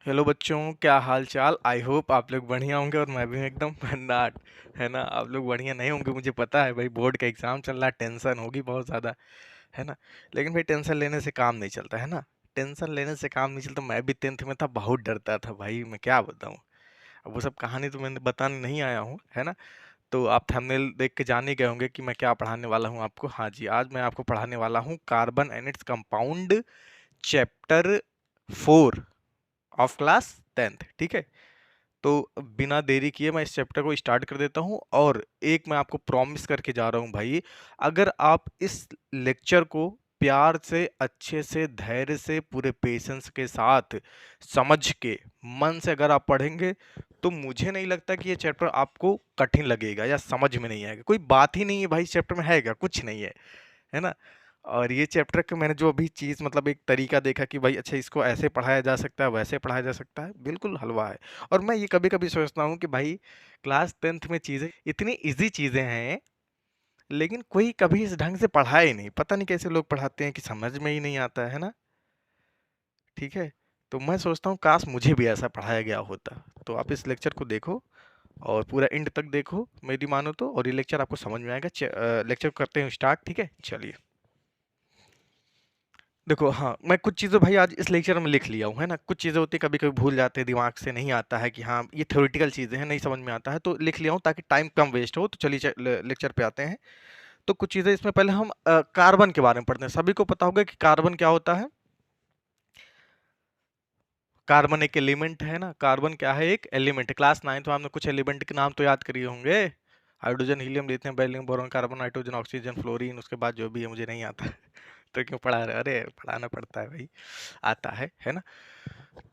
Hello बच्चों, क्या हाल चाल। आई होप आप लोग बढ़िया होंगे और मैं भी एकदम भन्नाट। है ना। आप लोग बढ़िया नहीं होंगे, मुझे पता है भाई। बोर्ड का एग्जाम चल रहा है, टेंशन होगी बहुत ज़्यादा। है ना। लेकिन भाई टेंशन लेने से काम नहीं चलता, है ना। टेंशन लेने से काम नहीं चलता। मैं भी 10th में था, बहुत डरता था भाई, मैं क्या बताऊँ। अब वो सब कहानी तो मैंने बताने नहीं आया हूँ, है ना। तो आप थंबनेल देख के जान ही गए होंगे कि मैं क्या पढ़ाने वाला हूँ आपको। हाँ जी, आज मैं आपको पढ़ाने वाला हूँ carbon and its compound, chapter 4 of class 10th। ठीक है। तो बिना देरी किए मैं इस चैप्टर को स्टार्ट कर देता हूँ। और एक मैं आपको प्रॉमिस करके जा रहा हूँ भाई, अगर आप इस लेक्चर को प्यार से, अच्छे से, धैर्य से, पूरे पेशेंस के साथ समझ के, मन से अगर आप पढ़ेंगे, तो मुझे नहीं लगता कि ये चैप्टर आपको कठिन लगेगा या समझ में नहीं आएगा। कोई बात ही नहीं है भाई, इस चैप्टर में है क्या, कुछ नहीं है। है ना। और ये चैप्टर का मैंने जो अभी चीज़ मतलब एक तरीका देखा कि भाई अच्छा इसको ऐसे पढ़ाया जा सकता है, वैसे पढ़ाया जा सकता है, बिल्कुल हलवा है। और मैं ये कभी कभी सोचता हूँ कि भाई क्लास 10th में चीज़ें इतनी इजी चीज़ें हैं, लेकिन कोई कभी इस ढंग से पढ़ाया ही नहीं। पता नहीं कैसे लोग पढ़ाते हैं कि समझ में ही नहीं आता है ना। ठीक है। तो मैं सोचता हूँ काश मुझे भी ऐसा पढ़ाया गया होता। तो आप इस लेक्चर को देखो और पूरा एंड तक देखो, मेरी मानो तो, और ये लेक्चर आपको समझ में आएगा। लेक्चर करते हैं स्टार्ट। ठीक है, चलिए। देखो, हाँ, मैं कुछ चीज़ें भाई आज इस लेक्चर में लिख लिया हूँ, है ना। कुछ चीज़ें होती है कभी-कभी भूल जाते हैं, दिमाग से नहीं आता है कि हाँ, ये थ्योरेटिकल चीज़ें हैं, नहीं समझ में आता है, तो लिख लिया हूँ ताकि टाइम कम वेस्ट हो। तो चलिए लेक्चर पे आते हैं। तो कुछ चीज़ें इसमें पहले हम कार्बन के बारे में पढ़ते हैं। सभी को पता होगा कि कार्बन क्या होता है। कार्बन एक एलिमेंट है ना। कार्बन क्या है, एक एलिमेंट है। क्लास 9th में आपने कुछ एलिमेंट के नाम तो याद करिए होंगे। Hydrogen, helium, lithium, beryllium, boron, carbon, nitrogen, oxygen, fluorine, उसके बाद जो भी है मुझे नहीं आता। तो क्यों पढ़ा रहे, अरे पढ़ाना पड़ता है भाई, आता है ना।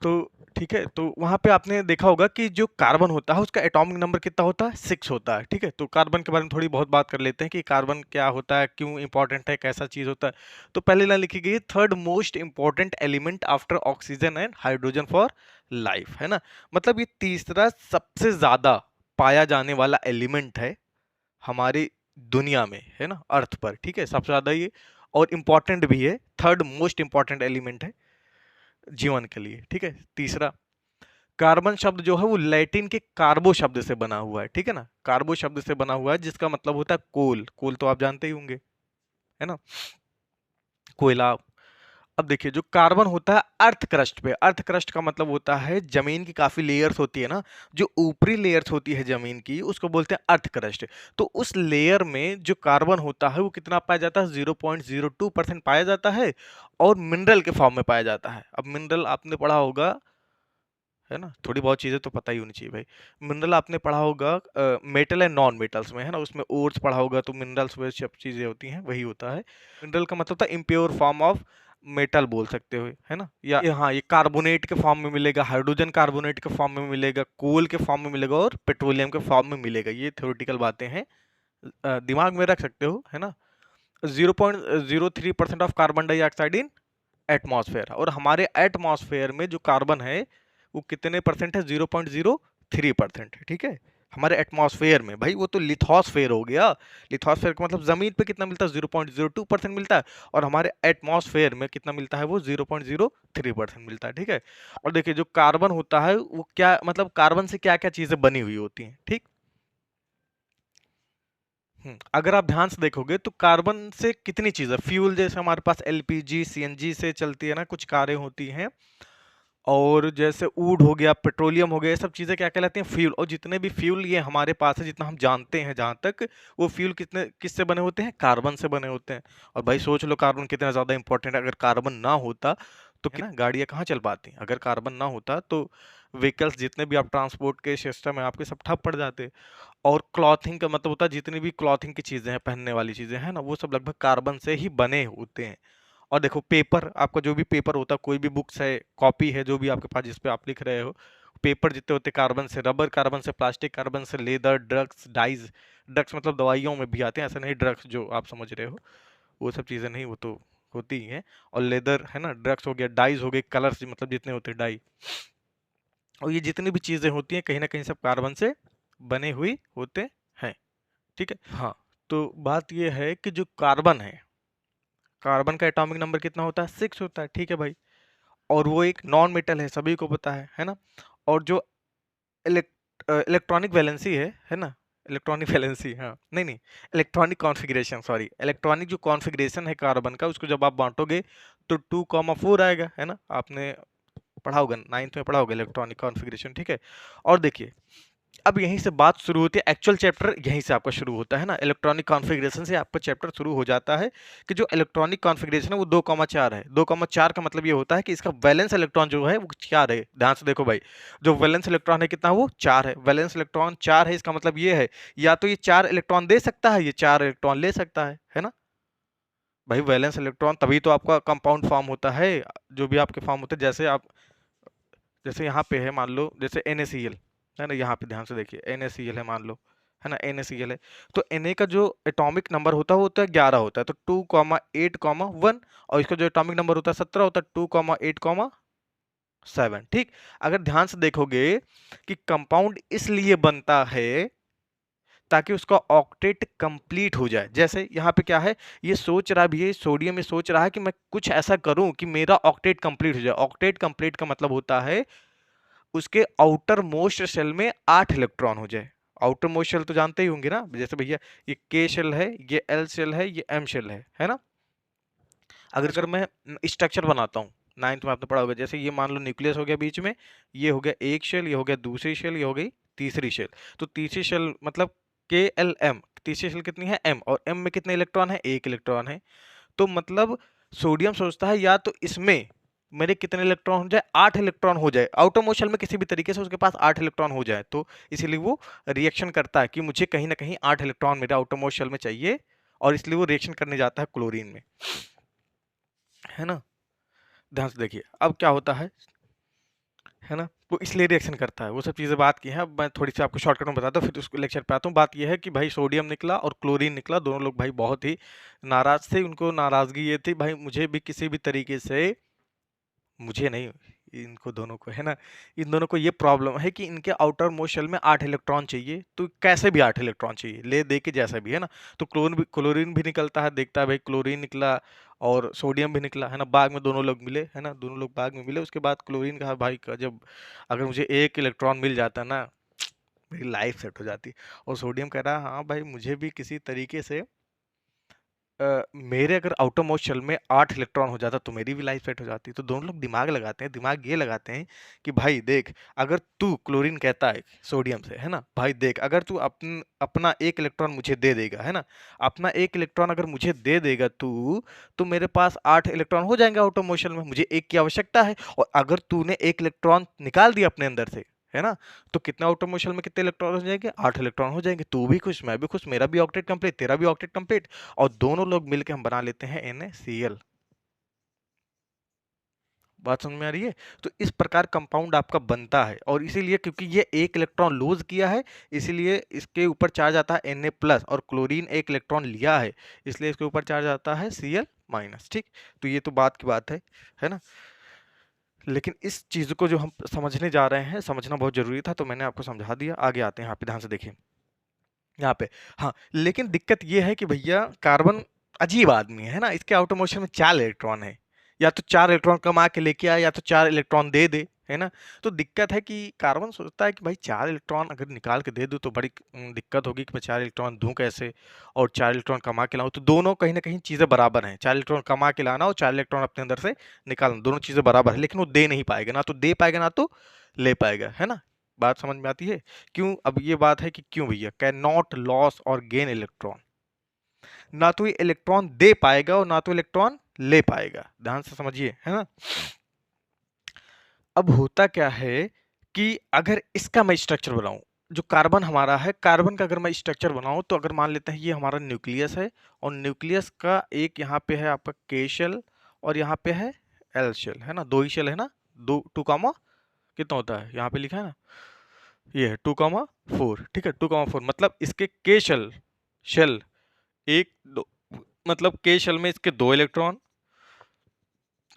तो ठीक है, तो वहां पे आपने देखा होगा कि जो कार्बन होता है उसका एटॉमिक नंबर कितना होता है, 6 होता है। ठीक है। तो कार्बन के बारे में थोड़ी बहुत बात कर लेते हैं कि कार्बन क्या होता है, क्यों इंपॉर्टेंट है, कैसा चीज होता है। तो पहले लाइन लिखी गई है, third most important element after oxygen and hydrogen for life. है ना। मतलब ये तीसरा सबसे ज्यादा पाया जाने वाला एलिमेंट है हमारी दुनिया में, है ना, अर्थ पर। ठीक है, सबसे ज्यादा ये, और इंपॉर्टेंट भी है, थर्ड मोस्ट इंपॉर्टेंट एलिमेंट है जीवन के लिए। ठीक है। तीसरा, कार्बन शब्द जो है वो लैटिन के कार्बो शब्द से बना हुआ है। ठीक है ना। कार्बो शब्द से बना हुआ है जिसका मतलब होता है कोल। कोल तो आप जानते ही होंगे, है ना, कोयला। अब देखिए, जो कार्बन होता है अर्थ क्रस्ट पे, अर्थ क्रस्ट का मतलब होता है जमीन की काफी लेयर्स होती है ना, जो ऊपरी लेयर्स होती है जमीन की उसको बोलते हैं अर्थ क्रस्ट। तो उस लेयर में जो कार्बन होता है वो कितना पाया जाता है, 0.02% पाया जाता है, और मिनरल के फॉर्म में पाया जाता है। अब मिनरल आपने पढ़ा होगा, है ना, थोड़ी बहुत चीजें तो पता ही होनी चाहिए भाई। मिनरल आपने पढ़ा होगा मेटल एंड नॉन मेटल्स में, है ना, उसमें ओर्स पढ़ा होगा, तो मिनरल्स वे सब चीजें होती हैं, वही होता है। मिनरल का मतलब था इम्प्योर फॉर्म ऑफ मेटल बोल सकते हो, है ना। या ये, हाँ, ये कार्बोनेट के फॉर्म में मिलेगा, हाइड्रोजन कार्बोनेट के फॉर्म में मिलेगा, कोल के फॉर्म में मिलेगा, और पेट्रोलियम के फॉर्म में मिलेगा। ये थ्योरेटिकल बातें हैं, दिमाग में रख सकते हो, है ना। 0.03% of carbon dioxide in atmosphere, और हमारे एटमॉस्फेयर में जो कार्बन है वो कितने परसेंट है, 0.03% है। ठीक है। हमारे एटमॉस्फेयर में भाई, वो तो लिथोस्फेयर हो गया। लिथोस्फेयर का मतलब जमीन पे कितना मिलता है, 0.02% मिलता है, और हमारे एटमॉस्फेयर में कितना मिलता है, वो 0.03% मिलता है। ठीक है। और देखिए, जो कार्बन होता है वो क्या मतलब, कार्बन से क्या क्या चीजें बनी हुई होती हैं। ठीक। अगर आप ध्यान से देखोगे तो कार्बन से कितनी चीजें, फ्यूल जैसे हमारे पास एलपीजी, सीएनजी से चलती है ना, कुछ कारें होती हैं, और जैसे ऊड हो गया, पेट्रोलियम हो गया, ये सब चीजें क्या कहलाती हैं, फ्यूल। और जितने भी फ्यूल ये हमारे पास है, जितना हम जानते हैं जहां तक, वो फ्यूल कितने किससे बने होते हैं, कार्बन से बने होते हैं। और भाई सोच लो कार्बन कितना ज्यादा इंपॉर्टेंट है। अगर कार्बन ना होता तो है ना, गाड़ियां कहाँ चल पाती। अगर कार्बन ना होता तो व्हीकल्स, जितने भी आप ट्रांसपोर्ट के सिस्टम है आपके, सब ठप पड़ जाते। और क्लॉथिंग का मतलब होता है, जितनी भी क्लॉथिंग की चीजें हैं, पहनने वाली चीजें हैं ना, वो सब लगभग कार्बन से ही बने होते हैं। और देखो, पेपर, आपका जो भी पेपर होता है, कोई भी बुक्स है, कॉपी है, जो भी आपके पास जिस पे आप लिख रहे हो, पेपर जितने होते हैं कार्बन से, रबर कार्बन से, प्लास्टिक कार्बन से, लेदर, ड्रग्स, डाइज। ड्रग्स मतलब दवाइयों में भी आते हैं, ऐसा नहीं ड्रग्स जो आप समझ रहे हो, वो सब चीजें नहीं, वो तो होती ही हैं। और लेदर, है ना, ड्रग्स हो गया, डाइज हो गए, कलर्स मतलब जितने होते हैं डाई, और ये जितनी भी चीजें होती हैं कहीं ना कहीं सब कार्बन से बने हुई होते हैं। ठीक है। हाँ। तो बात ये है कि जो कार्बन है, कार्बन का एटॉमिक नंबर कितना होता है, 6 होता है। ठीक है भाई। और वो एक नॉन मेटल है, सभी को पता है ना। और जो इलेक्ट्रॉनिक वैलेंसी है ना, इलेक्ट्रॉनिक वैलेंसी, हाँ नहीं नहीं, इलेक्ट्रॉनिक कॉन्फ़िगरेशन, सॉरी, इलेक्ट्रॉनिक जो कॉन्फ़िगरेशन है कार्बन का, उसको जब आप बांटोगे तो 2,4 आएगा, है ना। आपने पढ़ा होगा, 9th में पढ़ा होगा इलेक्ट्रॉनिक कॉन्फ़िगरेशन, ठीक है। और देखिए, अब यहीं से बात शुरू होती है, एक्चुअल चैप्टर यहीं से आपका शुरू होता है ना, इलेक्ट्रॉनिक कॉन्फ़िगरेशन से आपका चैप्टर शुरू हो जाता है कि जो इलेक्ट्रॉनिक कॉन्फ़िगरेशन है वो 2,4 है। 2,4 का मतलब ये होता है कि इसका वैलेंस इलेक्ट्रॉन जो है वो 4 है। ध्यान से देखो भाई, जो वैलेंस इलेक्ट्रॉन है कितना, वो 4 है। वैलेंस इलेक्ट्रॉन 4 है, इसका मतलब ये है या तो ये 4 इलेक्ट्रॉन दे सकता है, ये 4 इलेक्ट्रॉन ले सकता है ना। भाई वैलेंस इलेक्ट्रॉन, तभी तो आपका कंपाउंड फॉर्म होता है, जो भी आपके फॉर्म होते हैं। जैसे आप, जैसे यहाँ पे है, मान लो जैसे NaCl है ना, यहाँ पे ध्यान से देखिए NaCl है, मान लो, है ना, NaCl है। तो Na का जो एटॉमिक नंबर होता है वो होता है 11 होता है, तो 2,8,1, और इसका जो एटॉमिक नंबर होता है 17 होता है, 2,8,7। ठीक। अगर ध्यान से देखोगे कि कंपाउंड इसलिए बनता है ताकि उसका ऑक्टेट कंप्लीट हो जाए। जैसे यहाँ पे क्या है, ये सोच रहा भी है, सोडियम ये सोच रहा है कि मैं कुछ ऐसा करूं कि मेरा ऑक्टेट कंप्लीट हो जाए। ऑक्टेट कंप्लीट का मतलब होता है उसके आउटर मोस्ट शेल में 8 इलेक्ट्रॉन हो जाए। आउटर मोस्ट शेल तो जानते ही होंगे ना, जैसे भैया ये के शेल है, ये एल शेल है, ये एम शेल है ना। अगर मैं स्ट्रक्चर बनाता हूँ, 9th में आपने पढ़ा होगा, जैसे ये मान लो न्यूक्लियस हो गया बीच में, ये हो गया एक शेल, ये हो गया दूसरी शेल, ये हो गई तीसरी शेल। तो तीसरी शेल मतलब के एल एम, तीसरी शेल कितनी है, एम, और एम में कितने इलेक्ट्रॉन है, एक इलेक्ट्रॉन है। तो मतलब सोडियम सोचता है या तो इसमें मेरे कितने इलेक्ट्रॉन हो जाए, 8 इलेक्ट्रॉन हो जाए, आउटर मोस्ट शेल में किसी भी तरीके से उसके पास 8 इलेक्ट्रॉन हो जाए, तो इसीलिए वो रिएक्शन करता है कि मुझे कहीं ना कहीं 8 इलेक्ट्रॉन मेरे आउटर मोस्ट शेल में चाहिए, और इसलिए वो रिएक्शन करने जाता है क्लोरीन में, है ना। ध्यान से देखिए अब क्या होता है ना, वो इसलिए रिएक्शन करता है। वो सब चीज़ें बात की हैं, अब मैं थोड़ी सी आपको शॉर्टकट में बताता हूँ, फिर उसको लेक्चर पे आता हूँ। बात ये है कि भाई सोडियम निकला और क्लोरीन निकला, दोनों लोग भाई बहुत ही नाराज थे। उनको नाराज़गी ये थी, भाई मुझे भी किसी भी तरीके से, मुझे नहीं, इनको दोनों को, है ना, इन दोनों को ये प्रॉब्लम है कि इनके आउटर मोस्ट शेल में 8 इलेक्ट्रॉन चाहिए, तो कैसे भी 8 इलेक्ट्रॉन चाहिए, ले दे के जैसा भी, है ना। तो क्लोरीन भी निकलता है, देखता है भाई क्लोरीन निकला और सोडियम भी निकला, है ना, बाग में दोनों लोग मिले, है ना, दोनों लोग बाग में मिले। उसके बाद क्लोरीन कहा भाई जब अगर मुझे एक इलेक्ट्रॉन मिल जाता ना, मेरी लाइफ सेट हो जाती। और सोडियम कह रहा हाँ भाई मुझे भी किसी तरीके से मेरे अगर आउटर मोस्ट शेल में 8 इलेक्ट्रॉन हो जाता तो मेरी भी लाइफ सेट हो जाती। तो दोनों लोग दिमाग लगाते हैं, दिमाग ये लगाते हैं कि भाई देख, अगर तू, क्लोरीन कहता है सोडियम से, है ना, भाई देख अगर तू अपना एक इलेक्ट्रॉन मुझे दे देगा, है ना, अपना एक इलेक्ट्रॉन अगर मुझे दे देगा तू, तो मेरे पास 8 इलेक्ट्रॉन हो जाएंगे आउटर मोस्ट शेल में, मुझे एक की आवश्यकता है। और अगर तूने एक इलेक्ट्रॉन निकाल दिया अपने अंदर से, है ना, तो कितने आउटर मोस्ट शेल में कितने इलेक्ट्रॉन हो जाएंगे, 8 इलेक्ट्रॉन हो जाएंगे। तू भी खुश, मैं भी खुश, मेरा भी ऑक्टेट कंप्लीट, तेरा भी ऑक्टेट कंप्लीट, और दोनों लोग मिलकर हम बना लेते हैं NaCl। बात समझ में आ रही है। तो इस प्रकार कंपाउंड आपका बनता है, और इसीलिए क्योंकि ये एक इलेक्ट्रॉन लूज किया है, इसीलिए इसके ऊपर चार्ज आता है Na+, और क्लोरीन एक इलेक्ट्रॉन लिया है, इसलिए इसके ऊपर चार्ज आता है Cl-। ठीक। तो ये तो बात की बात है ना। लेकिन इस चीज को जो हम समझने जा रहे हैं, समझना बहुत जरूरी था, तो मैंने आपको समझा दिया। आगे आते हैं यहाँ पे, ध्यान से देखिए यहाँ पे। हाँ, लेकिन दिक्कत ये है कि भैया कार्बन अजीब आदमी है ना, इसके आउटर मोशन में 4 इलेक्ट्रॉन है, या तो 4 इलेक्ट्रॉन कमा के लेके आए, या तो 4 इलेक्ट्रॉन दे दे, है ना। तो दिक्कत है कि कार्बन सोचता है कि भाई 4 इलेक्ट्रॉन अगर निकाल के दे दूं तो बड़ी दिक्कत होगी कि मैं 4 इलेक्ट्रॉन दूं कैसे, और 4 इलेक्ट्रॉन कमा के लाऊं। तो दोनों कहीं ना कहीं चीजें बराबर हैं, 4 इलेक्ट्रॉन कमा के लाना और 4 इलेक्ट्रॉन अपने अंदर से निकालना, दोनों चीजें बराबर है। लेकिन वो दे नहीं पाएगा, ना तो दे पाएगा ना तो ले पाएगा, है ना। बात समझ में आती है। क्यों, अब ये बात है कि क्यों भैया, कैन नॉट लॉस और गेन इलेक्ट्रॉन, ना तो ये इलेक्ट्रॉन दे पाएगा और ना तो इलेक्ट्रॉन ले पाएगा। ध्यान से समझिए, है ना। अब होता क्या है कि अगर इसका मैं स्ट्रक्चर बनाऊं, जो कार्बन हमारा है, कार्बन का अगर मैं स्ट्रक्चर बनाऊं, तो अगर मान लेते हैं ये हमारा न्यूक्लियस है, और न्यूक्लियस का एक यहाँ पे है आपका के शेल, और यहाँ पे है एल शेल, है ना, दो ही शेल है ना, दो, 2, कितना होता है यहाँ पे लिखा है ना, ये है 2,4। ठीक है, 2,4 मतलब इसके के शेल, शेल एक दो, मतलब के शेल में इसके 2 इलेक्ट्रॉन,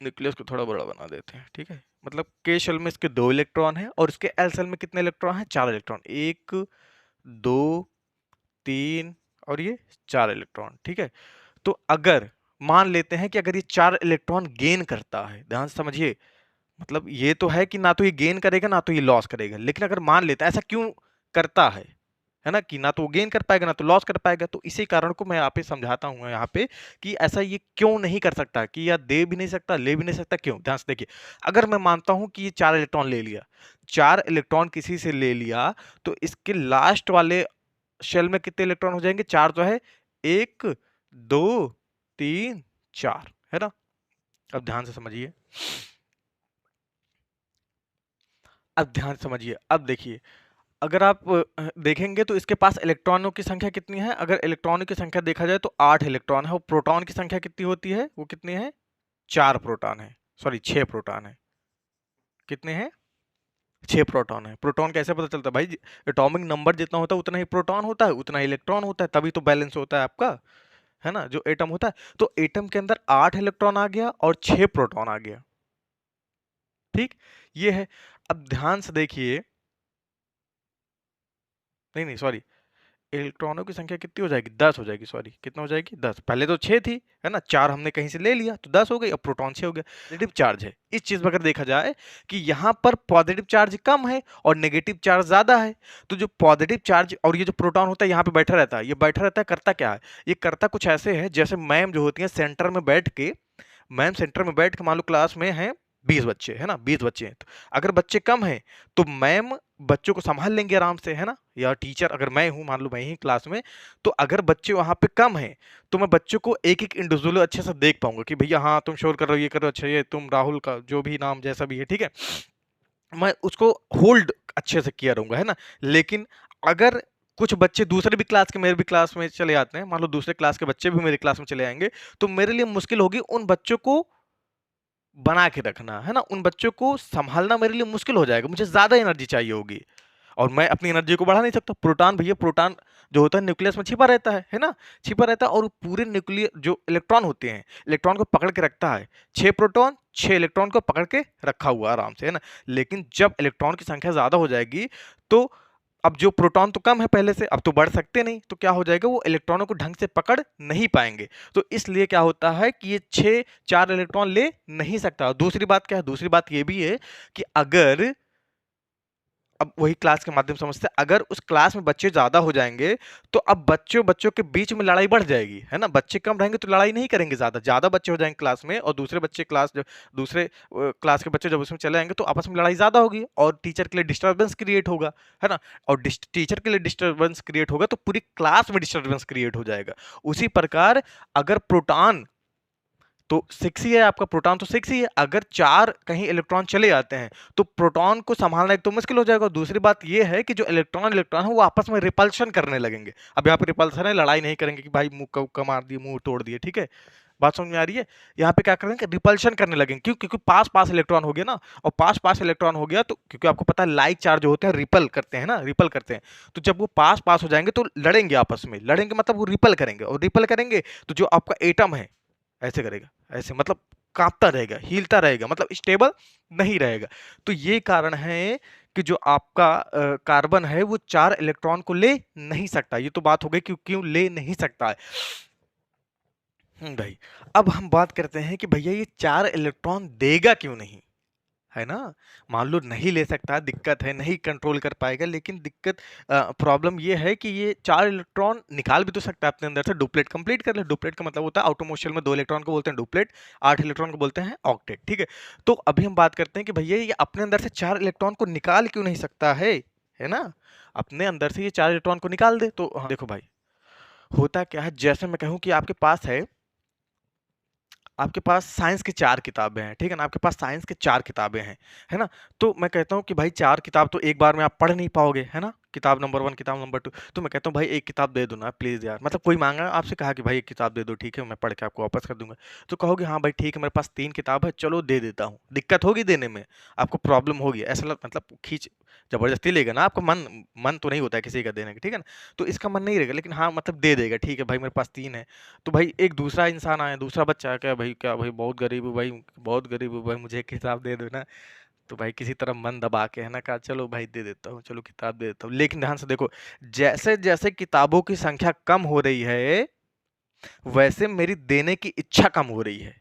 न्यूक्लियस को थोड़ा बड़ा बना देते हैं, ठीक है, मतलब के शेल में इसके 2 इलेक्ट्रॉन है, और इसके एल शेल में कितने इलेक्ट्रॉन हैं, 4 इलेक्ट्रॉन, 1 2 3 और ये 4 इलेक्ट्रॉन। ठीक है। तो अगर मान लेते हैं कि अगर ये 4 इलेक्ट्रॉन गेन करता है, ध्यान से समझिए, मतलब ये तो है कि ना तो ये गेन करेगा ना तो ये लॉस करेगा, लेकिन अगर मान लेते हैं ऐसा क्यों करता है ना, कि ना तो गेन कर पाएगा ना तो लॉस कर पाएगा, तो इसी कारण को मैं यहाँ पे समझाता हूँ यहाँ पे कि ऐसा ये क्यों नहीं कर सकता, कि या दे भी नहीं सकता ले भी नहीं सकता, क्यों? ध्यान से देखिए, अगर मैं मानता हूँ कि ये 4 इलेक्ट्रॉन ले लिया, 4 इलेक्ट्रॉन किसी से ले लिया, तो इसके लास्ट वाले शेल में कितने इलेक्ट्रॉन हो जाएंगे? 4 तो है, 1 2 3 4, है ना? अब ध्यान से समझिए, अब ध्यान से समझिए, अब देखिए, अगर आप देखेंगे तो इसके पास इलेक्ट्रॉनों की संख्या कितनी है? अगर इलेक्ट्रॉनों की संख्या देखा जाए तो 8 इलेक्ट्रॉन है, और प्रोटॉन की संख्या कितनी होती है? वो कितनी है? 4 प्रोटॉन है, सॉरी 6 प्रोटॉन है। कितने हैं? 6 प्रोटॉन है। प्रोटॉन कैसे पता चलता है भाई? एटॉमिक नंबर जितना होता है उतना ही प्रोटॉन होता है, उतना ही इलेक्ट्रॉन होता है, तभी तो बैलेंस होता है आपका, है ना? जो एटम होता है, तो एटम के अंदर 8 इलेक्ट्रॉन आ गया और 6 प्रोटॉन आ गया, ठीक? ये है। अब ध्यान से देखिए, नहीं नहीं सॉरी, इलेक्ट्रॉनों की संख्या कितनी हो जाएगी? 10 हो जाएगी, सॉरी कितना हो जाएगी? 10। पहले तो 6 थी, है ना? 4 हमने कहीं से ले लिया तो 10 हो गई, अब प्रोटॉन 6 हो गया। पॉजिटिव चार्ज है। इस चीज़ में अगर देखा जाए कि यहाँ पर पॉजिटिव चार्ज कम है और नेगेटिव चार्ज ज़्यादा है, तो जो पॉजिटिव चार्ज और ये जो प्रोटॉन होता है यहाँ पे बैठा रहता है, ये बैठा रहता है, करता क्या है? ये करता कुछ ऐसे है, जैसे मैम जो होती है सेंटर में बैठ के, मैम सेंटर में बैठ के मान लो क्लास में हैं 20 बच्चे, है ना? 20 बच्चे हैं, तो अगर बच्चे कम हैं तो मैम बच्चों को संभाल लेंगे आराम से, है ना? या टीचर, अगर मैं हूँ, मान लो मैं ही क्लास में, तो अगर बच्चे वहाँ पे कम हैं तो मैं बच्चों को एक-एक इंडिविजुअल अच्छे से देख पाऊँगा कि भैया हाँ, तुम शोर कर रहे हो, ये कर रहे हो, अच्छा ये तुम राहुल का जो भी नाम जैसा भी है, ठीक है? मैं उसको होल्ड अच्छे से किया रहूँगा, है ना? लेकिन अगर कुछ बच्चे दूसरे भी क्लास के मेरे भी क्लास में चले आते हैं, मान लो दूसरे क्लास के बच्चे भी मेरी क्लास में चले आएँगे, तो मेरे लिए मुश्किल होगी उन बच्चों को बना के रखना, है ना? उन बच्चों को सँभालना मेरे लिए मुश्किल हो जाएगा, मुझे ज़्यादा एनर्जी चाहिए होगी और मैं अपनी एनर्जी को बढ़ा नहीं सकता। प्रोटॉन भैया, प्रोटॉन जो होता है न्यूक्लियस में छिपा रहता है ना? छिपा रहता है और पूरे न्यूक्लिय जो इलेक्ट्रॉन होते हैं, इलेक्ट्रॉन को पकड़ के रखता है। 6 प्रोटॉन, 6 इलेक्ट्रॉन को पकड़ के रखा हुआ है आराम से, है ना? लेकिन जब इलेक्ट्रॉन की संख्या ज़्यादा हो जाएगी, तो अब जो प्रोटॉन तो कम है पहले से, अब तो बढ़ सकते नहीं, तो क्या हो जाएगा? वो इलेक्ट्रॉनों को ढंग से पकड़ नहीं पाएँगे। तो इसलिए क्या होता है कि ये 6 4 इलेक्ट्रॉन ले नहीं सकता। दूसरी बात क्या है? दूसरी बात ये भी है कि अगर, अब वही क्लास के माध्यम से समझते हैं, अगर उस क्लास में बच्चे ज़्यादा हो जाएँगे, तो अब बच्चों-बच्चों के बीच में लड़ाई बढ़ जाएगी, है ना? बच्चे कम रहेंगे तो लड़ाई नहीं करेंगे ज़्यादा, ज़्यादा बच्चे हो जाएँगे क्लास में और दूसरे बच्चे क्लास जब दूसरे क्लास के बच्चे जब उसमें चले आएँगे तो आपस में लड़ाई ज़्यादा होगी और टीचर के लिए डिस्टर्बेंस क्रिएट होगा, है ना? और टीचर के लिए डिस्टर्बेंस क्रिएट होगा तो पूरी क्लास में डिस्टर्बेंस क्रिएट हो जाएगा। उसी प्रकार अगर प्रोटॉन तो 6 ही है आपका, प्रोटॉन तो 6 ही है, अगर 4 कहीं इलेक्ट्रॉन चले जाते हैं तो प्रोटॉन को संभालना एक तो मुश्किल हो जाएगा, दूसरी बात ये है कि जो इलेक्ट्रॉन इलेक्ट्रॉन है वो आपस में रिपल्शन करने लगेंगे। अब यहाँ पे रिपल्सन है, लड़ाई नहीं करेंगे कि भाई मुंह का मार दिए, मुंह तोड़ दिए, ठीक है? बात समझ में आ रही है? यहाँ पे क्या करेंगे, रिपल्शन करने लगेंगे, क्यों? क्योंकि पास पास इलेक्ट्रॉन हो गया ना, और पास पास इलेक्ट्रॉन हो गया तो क्योंकि आपको पता है लाइक चार्ज होते हैं रिपल करते हैं ना, रिपल करते हैं, तो जब वो पास पास हो जाएंगे तो लड़ेंगे आपस में, लड़ेंगे मतलब वो रिपल करेंगे, और रिपल करेंगे तो जो आपका एटम है ऐसे करेगा, ऐसे मतलब काँपता रहेगा, हिलता रहेगा, मतलब स्टेबल नहीं रहेगा। तो ये कारण है कि जो आपका कार्बन है वो 4 इलेक्ट्रॉन को ले नहीं सकता। ये तो बात हो गई कि क्यों ले नहीं सकता है। भाई, अब हम बात करते हैं कि भैया ये 4 इलेक्ट्रॉन देगा क्यों नहीं? है ना? मान लो नहीं ले सकता, दिक्कत है, नहीं कंट्रोल कर पाएगा, लेकिन दिक्कत प्रॉब्लम ये है कि ये 4 इलेक्ट्रॉन निकाल भी तो सकता है अपने अंदर से, डुप्लेट कंप्लीट कर ले। डुप्लेट का मतलब होता है ऑटोमोशियल में 2 इलेक्ट्रॉन को बोलते हैं डुप्लेट, 8 इलेक्ट्रॉन को बोलते हैं ऑक्टेट, ठीक है? तो अभी हम बात करते हैं कि भैया ये अपने अंदर से 4 इलेक्ट्रॉन को निकाल क्यों नहीं सकता है ना? अपने अंदर से ये 4 इलेक्ट्रॉन को निकाल दे तो हाँ, देखो भाई, होता क्या है, जैसे मैं कहूँ कि आपके पास साइंस की 4 किताबें हैं, ठीक है ना? आपके पास साइंस की 4 किताबें हैं, है ना? तो मैं कहता हूँ कि भाई 4 किताब तो एक बार में आप पढ़ नहीं पाओगे, है ना? किताब नंबर 1, किताब नंबर 2, तो मैं कहता हूँ भाई 1 किताब दे दो ना प्लीज़ यार। मतलब कोई माँगा आपसे, कहा कि भाई 1 किताब दे दो, ठीक है, मैं पढ़ के आपको वापस कर दूँगा। तो कहोगे हाँ भाई ठीक है, मेरे पास 3 किताब है, चलो दे देता हूँ। दिक्कत होगी देने में, आपको प्रॉब्लम होगी, ऐसा लग मतलब खींच ज़बरदस्ती लेगा ना, आपका मन मन तो नहीं होता है किसी का देने का, ठीक है ना? तो इसका मन नहीं रहेगा, लेकिन हाँ, मतलब दे देगा, ठीक है भाई मेरे पास 3 है। तो भाई एक दूसरा इंसान आया, दूसरा बच्चा आया, क्या भाई बहुत गरीब हूँ भाई, बहुत गरीब हूँ भाई, मुझे एक किताब दे दो ना। तो भाई किसी तरह मन दबा के, है ना, कहा चलो भाई दे देता हूँ, चलो किताब दे देता हूँ। लेकिन ध्यान से देखो, जैसे जैसे किताबों की संख्या कम हो रही है, वैसे मेरी देने की इच्छा कम हो रही है।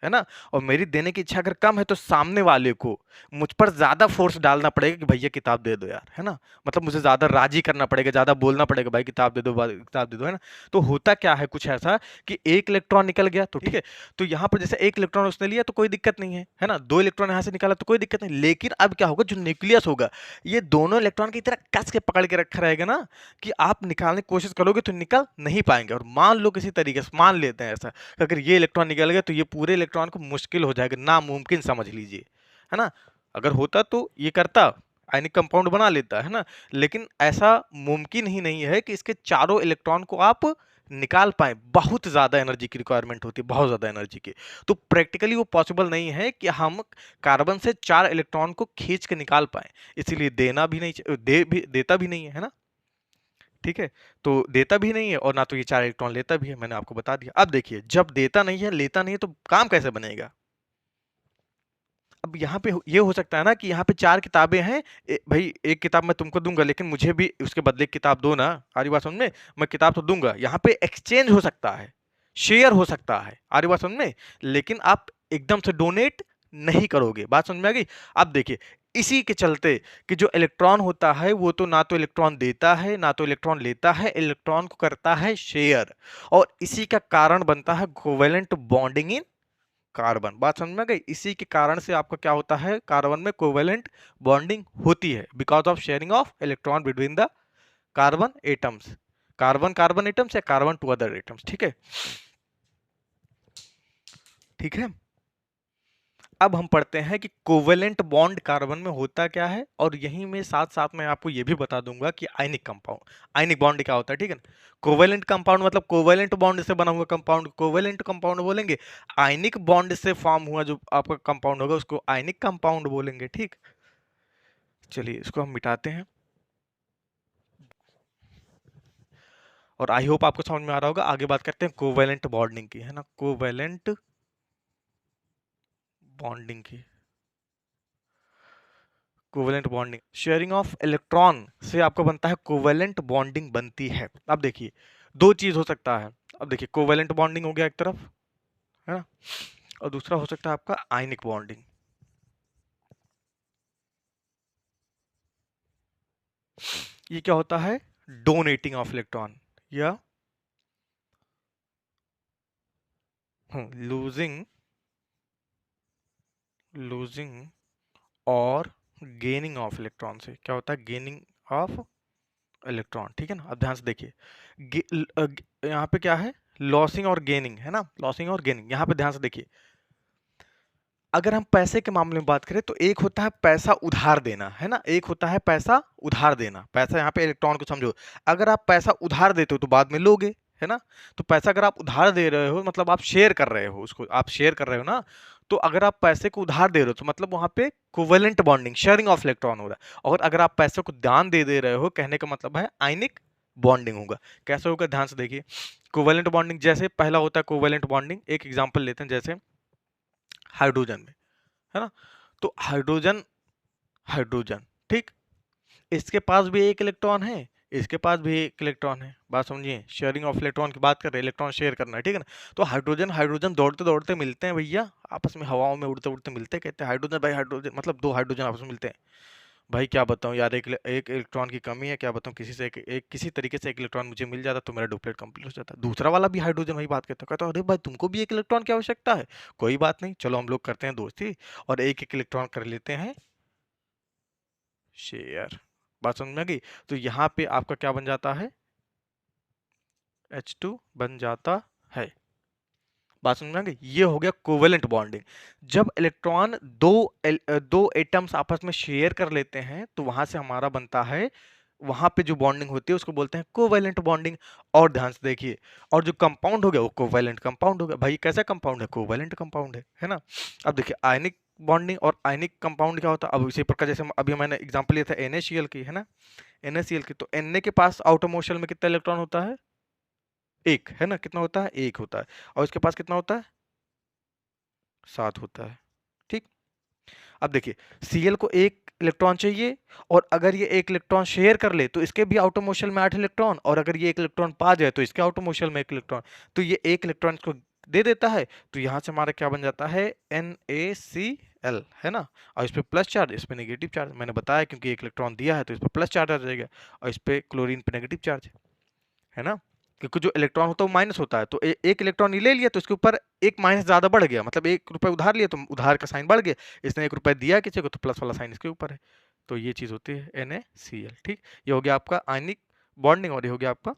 है ना? और मेरी देने की इच्छा अगर कम है तो सामने वाले को मुझ पर ज़्यादा फ़ोर्स डालना पड़ेगा कि भैया किताब दे दो यार, है ना? मतलब मुझे ज़्यादा राज़ी करना पड़ेगा, ज़्यादा बोलना पड़ेगा भाई किताब दे दो भाई किताब दे दो, है ना? तो होता क्या है कुछ ऐसा कि 1 इलेक्ट्रॉन निकल गया तो ठीक है, तो यहाँ पर जैसे 1 इलेक्ट्रॉन उसने लिया तो कोई दिक्कत नहीं है ना? 2 इलेक्ट्रॉन यहाँ से निकाला तो कोई दिक्कत नहीं, लेकिन अब क्या होगा जो न्यूक्लियस होगा, ये दोनों इलेक्ट्रॉन की तरह कस के पकड़ के रखा रहेगा ना कि आप निकालने की कोशिश करोगे तो निकल नहीं पाएँगे और मान लो किसी तरीके से मान लेते हैं ऐसा अगर ये इलेक्ट्रॉन निकल गया तो ये पूरे इलेक्ट्रॉन को मुश्किल हो जाएगा नामुमकिन समझ लीजिए है ना अगर होता तो ये करता आयनिक कंपाउंड बना लेता है ना लेकिन ऐसा मुमकिन ही नहीं है कि इसके चारों इलेक्ट्रॉन को आप निकाल पाए बहुत ज्यादा एनर्जी की रिक्वायरमेंट होती है बहुत ज्यादा एनर्जी की तो प्रैक्टिकली वो पॉसिबल नहीं है कि हम कार्बन से 4 इलेक्ट्रॉन को खींच के निकाल पाए इसीलिए देना भी नहीं देता भी नहीं है ना ठीक है तो देता भी नहीं है और ना तो ये 4 इलेक्ट्रॉन लेता भी है मैंने आपको बता दिया अब देखिए जब देता नहीं है लेता नहीं है तो काम कैसे बनेगा अब यहाँ पे ये हो सकता है ना कि यहाँ पे 4 किताबें हैं भाई एक किताब मैं तुमको दूंगा लेकिन मुझे भी उसके बदले एक किताब दो ना आरी बात समझ में मैं किताब तो दूंगा यहाँ पे एक्सचेंज हो सकता है शेयर हो सकता है आरी बात समझ में लेकिन आप एकदम से डोनेट नहीं करोगे बात समझ में आ गई अब देखिए इसी के चलते कि जो इलेक्ट्रॉन होता है वो तो ना तो इलेक्ट्रॉन देता है ना तो इलेक्ट्रॉन लेता है इलेक्ट्रॉन को करता है शेयर और इसी का कारण बनता है कोवेलेंट बॉन्डिंग इन कार्बन बात समझ में आ गई इसी के कारण से आपका क्या होता है कार्बन में कोवेलेंट बॉन्डिंग होती है because of sharing of electron between the carbon atoms carbon carbon atoms या कार्बन टू अदर एटम्स ठीक है अब हम पढ़ते हैं कि कोवेलेंट बॉन्ड कार्बन में होता क्या है और यहीं में साथ साथ मैं आपको यह भी बता दूंगा कि आयनिक कंपाउंड आयनिक बॉन्ड क्या होता है ठीक है ना कोवेलेंट कंपाउंड मतलब कोवेलेंट बॉन्ड से बना हुआ कंपाउंड कोवेलेंट कंपाउंड बोलेंगे आयनिक बॉन्ड से फॉर्म हुआ जो आपका कंपाउंड होगा उसको आयनिक कंपाउंड बोलेंगे ठीक चलिए इसको हम मिटाते हैं और आई होप आपको समझ में आ रहा होगा आगे बात करते हैं कोवेलेंट बॉन्डिंग की है ना कोवेलेंट बॉन्डिंग की covalent bonding sharing of electron से आपका बनता है कोवेलेंट बॉन्डिंग बनती है अब देखिए दो चीज हो सकता है अब देखिए कोवेलेंट बॉन्डिंग हो गया एक तरफ है ना और दूसरा हो सकता है आपका आयनिक बॉन्डिंग ये क्या होता है डोनेटिंग ऑफ इलेक्ट्रॉन या लूजिंग लूजिंग और गेनिंग ऑफ इलेक्ट्रॉन से क्या होता है गेनिंग ऑफ इलेक्ट्रॉन ठीक है ना अब ध्यान से देखिए यहाँ पे क्या है लॉसिंग और गेनिंग है ना लॉसिंग और गेनिंग यहाँ पे ध्यान से देखिए अगर हम पैसे के मामले में बात करें तो एक होता है पैसा उधार देना है ना एक होता है पैसा उधार देना पैसा यहाँ पे इलेक्ट्रॉन को समझो अगर आप पैसा उधार देते हो तो बाद में लोगे है ना तो पैसा अगर आप उधार दे रहे हो मतलब आप शेयर कर रहे हो उसको आप शेयर कर रहे हो ना तो अगर आप पैसे को उधार दे रहे हो तो मतलब वहां पे covalent bonding sharing of electron हो रहा है और अगर आप पैसे को दान दे रहे हो कहने का मतलब है आयनिक बॉन्डिंग होगा कैसे होगा ध्यान से देखिए कोवेलेंट बॉन्डिंग जैसे पहला होता है कोवेलेंट बॉन्डिंग एक एग्जांपल लेते हैं जैसे हाइड्रोजन में है ना तो हाइड्रोजन हाइड्रोजन ठीक इसके पास भी एक इलेक्ट्रॉन है इसके पास भी एक इलेक्ट्रॉन है बात समझिए शेयरिंग ऑफ इलेक्ट्रॉन की बात कर रहे हैं इलेक्ट्रॉन शेयर करना है ठीक है ना तो हाइड्रोजन हाइड्रोजन दौड़ते दौड़ते मिलते हैं भैया आपस में हवाओं में उड़ते उड़ते मिलते हैं कहते हैं हाइड्रोजन भाई हाइड्रोजन मतलब दो हाइड्रोजन आपस में मिलते हैं भाई क्या बताऊं यार एक इलेक्ट्रॉन की कमी है क्या बताऊं किसी से एक किसी तरीके से एक इलेक्ट्रॉन मुझे मिल जाता तो मेरा डुप्लेट कंप्लीट हो जाता दूसरा वाला भी हाइड्रोजन वही बात कहता कहता अरे भाई तुमको भी एक इलेक्ट्रॉन की आवश्यकता है कोई बात नहीं चलो हम लोग करते हैं दोस्ती और एक एक इलेक्ट्रॉन कर लेते हैं शेयर बात समझ में आ गई तो यहाँ पे आपका क्या बन जाता है H2 बन जाता है बात समझ में आ गई ये हो गया कोवेलेंट बॉन्डिंग जब इलेक्ट्रॉन दो एटम्स आपस में शेयर कर लेते हैं तो वहां से हमारा बनता है वहां पे जो बॉन्डिंग होती है उसको बोलते हैं कोवेलेंट बॉन्डिंग और ध्यान से देखिए और जो कंपाउंड हो गया वो कोवेलेंट कंपाउंड हो गया भाई कैसा कंपाउंड है कोवेलेंट कंपाउंड है ना अब देखिए आयनिक बॉन्डिंग और आयनिक कंपाउंड क्या होता है अब इसी प्रकार जैसे अभी मैंने एग्जांपल लिया था NaCl की है ना NaCl की तो Na के पास आउटर मोशन में कितना इलेक्ट्रॉन होता है एक है ना कितना होता है एक होता है और इसके पास कितना होता है 7 होता है ठीक अब देखिए Cl को एक इलेक्ट्रॉन चाहिए और अगर ये एक इलेक्ट्रॉन शेयर कर ले तो इसके भी आउटर मोशन में 8 इलेक्ट्रॉन और अगर ये एक इलेक्ट्रॉन पा जाए तो इसके आउटर मोशन में एक इलेक्ट्रॉन तो ये एक इलेक्ट्रॉन को दे देता है, तो यहाँ से हमारा क्या बन जाता है, NaCl, है ना। और इस पे प्लस चार्ज, इस पे नेगेटिव चार्ज, मैंने बताया क्योंकि एक इलेक्ट्रॉन दिया है तो इस पे प्लस चार्ज आ जाएगा, और इस पे क्लोरीन पे नेगेटिव चार्ज, है ना। क्योंकि जो इलेक्ट्रॉन होता है वो माइनस होता है, तो एक इलेक्ट्रॉन ये ले लिया तो इसके ऊपर एक माइनस ज्यादा बढ़ गया, मतलब 1 रुपए उधार लिया तो उधार का साइन बढ़ गया, इसने 1 रुपए दिया किसी को तो प्लस वाला साइन इसके ऊपर है। तो ये चीज होती है NaCl, ठीक। ये हो गया आपका आयनिक बॉन्डिंग, और ये हो गया आपका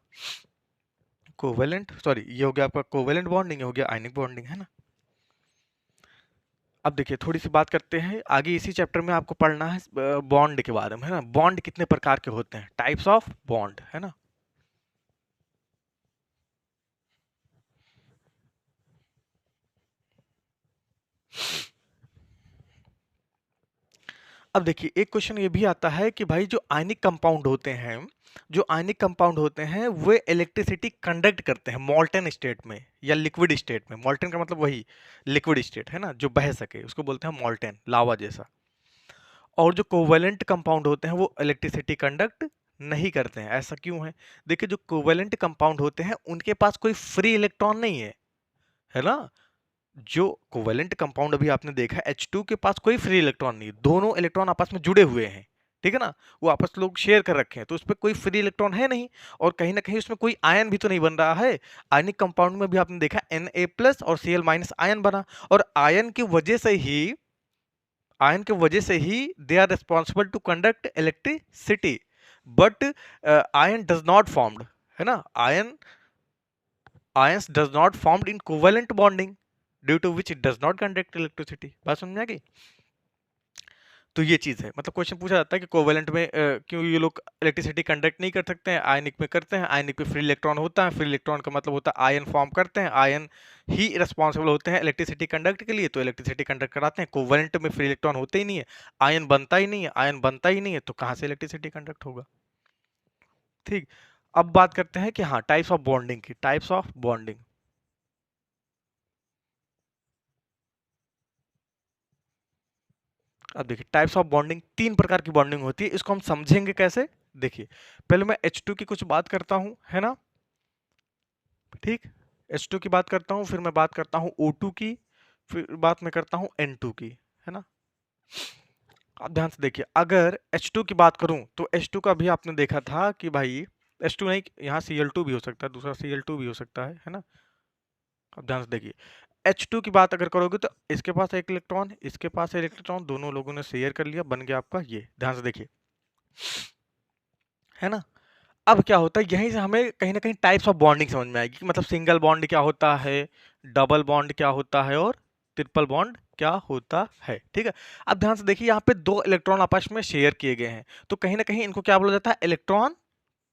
कोवेलेंट, सॉरी ये हो गया आपका कोवेलेंट बॉन्डिंग, ये हो गया आयनिक बॉन्डिंग, है ना। अब देखिए थोड़ी सी बात करते हैं आगे, इसी चैप्टर में आपको पढ़ना है बॉन्ड के बारे में, है ना। बॉन्ड कितने प्रकार के होते हैं, टाइप्स ऑफ बॉन्ड, है ना। अब देखिए एक क्वेश्चन ये भी आता है कि भाई जो आयनिक कंपाउंड होते हैं, जो आयनिक कंपाउंड होते हैं वे इलेक्ट्रिसिटी कंडक्ट करते हैं मॉल्टन स्टेट में या लिक्विड स्टेट में। मॉल्टन का मतलब वही लिक्विड स्टेट, है ना, जो बह सके उसको बोलते हैं मॉल्टन, लावा जैसा। और जो कोवेलेंट कंपाउंड होते हैं वो इलेक्ट्रिसिटी कंडक्ट नहीं करते हैं। ऐसा क्यों है, देखिए जो कोवेलेंट कंपाउंड होते हैं उनके पास कोई फ्री इलेक्ट्रॉन नहीं है ना। जो कोवेलेंट कंपाउंड अभी आपने देखा H2 के पास कोई फ्री इलेक्ट्रॉन नहीं, दोनों इलेक्ट्रॉन आपस में जुड़े हुए हैं, ठीक है ना। वो आपस में लोग शेयर कर रखे हैं, तो उसमें कोई फ्री इलेक्ट्रॉन है नहीं, और कहीं ना कहीं उसमें कोई आयन भी तो नहीं बन रहा है। आयनिक कंपाउंड में भी आपने देखा Na+ और Cl- आयन बना, और आयन की वजह से ही they are responsible to conduct electricity, but ion does not formed, है ना। Ions does not formed in covalent bonding due to which it does not conduct electricity. बात समझ में आ गई। तो ये चीज है, मतलब क्वेश्चन पूछा जाता है कि कोवेलेंट में क्यों ये लोग इलेक्ट्रिसिटी कंडक्ट नहीं कर सकते हैं, आयनिक में करते हैं। आयनिक में फ्री इलेक्ट्रॉन होता है, फ्री इलेक्ट्रॉन का मतलब होता है आयन फॉर्म करते हैं, आयन ही रिस्पॉन्सिबल होते हैं इलेक्ट्रिसिटी कंडक्ट के लिए, तो इलेक्ट्रिसिटी कंडक्ट कराते हैं। कोवेलेंट में फ्री इलेक्ट्रॉन होते ही नहीं है, आयन बनता ही नहीं है, आयन बनता ही नहीं है, तो कहाँ से इलेक्ट्रिसिटी कंडक्ट होगा, ठीक। अब बात करते हैं कि हाँ टाइप्स ऑफ बॉन्डिंग की, टाइप्स ऑफ बॉन्डिंग। अब देखिए टाइप्स ऑफ बॉन्डिंग, 3 प्रकार की बॉन्डिंग होती है, इसको हम समझेंगे कैसे। देखिए पहले मैं H2 की कुछ बात करता हूं, है ना, ठीक। H2 की बात करता हूं, फिर मैं बात करता हूं O2 की, फिर बात मैं करता हूं N2 की, है ना। आप ध्यान से देखिए, अगर H2 की बात करूं तो H2 का भी आपने देखा था कि भाई H2 नहीं, यहाँ Cl2 भी हो सकता है, दूसरा Cl2 भी हो सकता है ना। अब ध्यान से देखिए H2 की बात अगर करोगे तो इसके पास एक इलेक्ट्रॉन, इसके पास एक इलेक्ट्रॉन, दोनों लोगों ने शेयर कर लिया, बन गया आपका ये। ध्यान से देखिए, है ना। अब क्या होता है, यहीं से हमें कहीं ना कहीं टाइप्स ऑफ बॉन्डिंग समझ में आएगी कि मतलब सिंगल बॉन्ड क्या होता है, डबल बॉन्ड क्या होता है, और ट्रिपल बॉन्ड क्या होता है, ठीक है। अब ध्यान से देखिए यहाँ पे 2 इलेक्ट्रॉन आपस में शेयर किए गए हैं, तो कहीं ना कहीं इनको क्या बोला जाता है, इलेक्ट्रॉन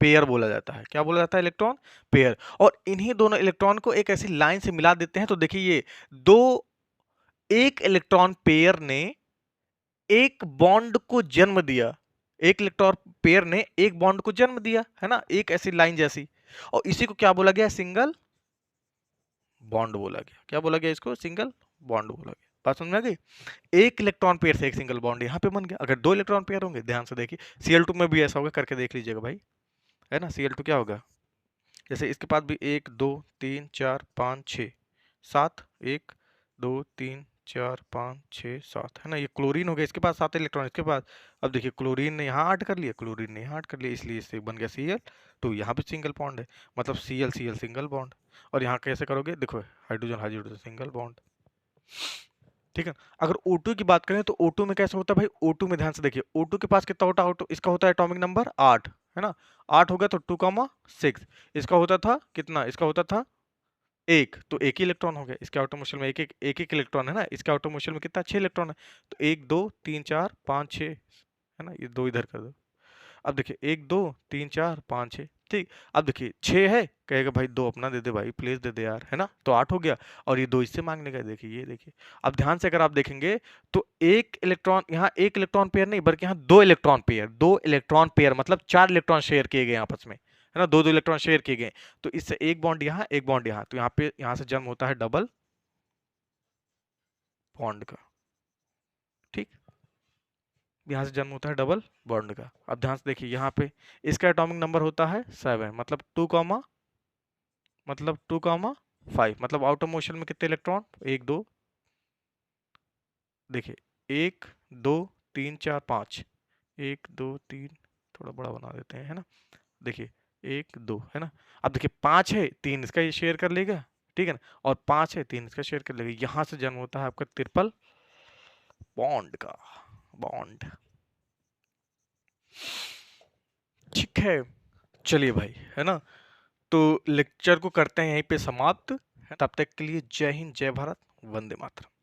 पेयर बोला जाता है। क्या बोला जाता है, इलेक्ट्रॉन पेयर। और इन्हीं दोनों इलेक्ट्रॉन को एक ऐसी लाइन से मिला देते हैं, तो देखिए ये दो, एक इलेक्ट्रॉन पेयर ने एक बॉन्ड को जन्म दिया, एक इलेक्ट्रॉन पेयर ने एक बॉन्ड को जन्म दिया, है ना, एक ऐसी लाइन जैसी, और इसी को क्या बोला गया, सिंगल बॉन्ड बोला गया। क्या बोला गया इसको, सिंगल बॉन्ड बोला गया। बात समझ में आ गई। एक इलेक्ट्रॉन पेयर से एक सिंगल बॉन्ड यहाँ पे बन गया। अगर 2 इलेक्ट्रॉन पेयर होंगे, ध्यान से देखिए Cl2 में भी ऐसा होगा, करके देख लीजिएगा भाई, है ना। Cl2 क्या होगा, जैसे इसके पास भी 1 2 3 4 5 6 7, 1 2 3 4 5 6 7, है ना। ये क्लोरीन हो गया, इसके पास 7 इलेक्ट्रॉन इसके पास। अब देखिए क्लोरीन ने यहाँ ऐड कर लिया, क्लोरीन ने यहाँ ऐड कर लिया, इसलिए इससे बन गया Cl2, यहाँ पे सिंगल बॉन्ड है, मतलब Cl सिंगल बॉन्ड। और यहाँ कैसे करोगे, देखो हाइड्रोजन हाइड्रोजन सिंगल बॉन्ड, ठीक है। अगर O2 की बात करें तो O2 में कैसे होता है भाई, O2 में ध्यान से देखिए, O2 के पास कितना होता है, इसका होता है एटॉमिक नंबर 8, है ना। 8 हो गया तो 2,6, इसका होता था कितना, इसका होता था 1, तो एक ही इलेक्ट्रॉन हो गया। इसके आउटर मोशन में एक इलेक्ट्रॉन है ना, इसके आउटर मोशन में कितना, 6 इलेक्ट्रॉन है, तो 1 2 3 4 5 6, है ना, ये 2 इधर कर दो। अब देखिए 1 2 3 4 5 6, ठीक। अब देखिए 6 है, कहेगा भाई 2 अपना दे दे भाई, प्लीज दे दे यार, है ना, तो 8 हो गया। और ये 2 इससे मांगने का, देखिए ये देखिए। अब ध्यान से अगर आप देखेंगे तो एक इलेक्ट्रॉन यहाँ, एक इलेक्ट्रॉन पेयर नहीं बल्कि यहाँ 2 इलेक्ट्रॉन पेयर, 2 इलेक्ट्रॉन पेयर मतलब 4 इलेक्ट्रॉन शेयर किए गए आपस में, है ना, दो दो इलेक्ट्रॉन शेयर किए गए। तो इससे एक बॉन्ड यहाँ, एक बॉन्ड यहाँ, तो यहाँ पे यहाँ से जन्म होता है डबल बॉन्ड का, ठीक। यहाँ से जन्म होता है डबल बॉन्ड का। अब ध्यान से देखिए यहाँ पे इसका एटॉमिक नंबर होता है 7, मतलब 2, मतलब 2, 5, मतलब आउटर मोशन में कितने इलेक्ट्रॉन, 1 2, देखिए 1 2 3 4 5, 1 2 3, थोड़ा बड़ा बना देते हैं, है ना, देखिए 1 2, है ना। अब देखिए 5 है, 3 इसका ये शेयर कर लेगा, ठीक है ना, और 5 है, 3 इसका शेयर कर लेगा, यहाँ से जन्म होता है आपका ट्रिपल बॉन्ड का, बॉन्ड। ठीक है, चलिए भाई, है ना, तो लेक्चर को करते हैं यहीं पे समाप्त। तब तक के लिए जय हिंद, जय भारत, वंदे मातरम।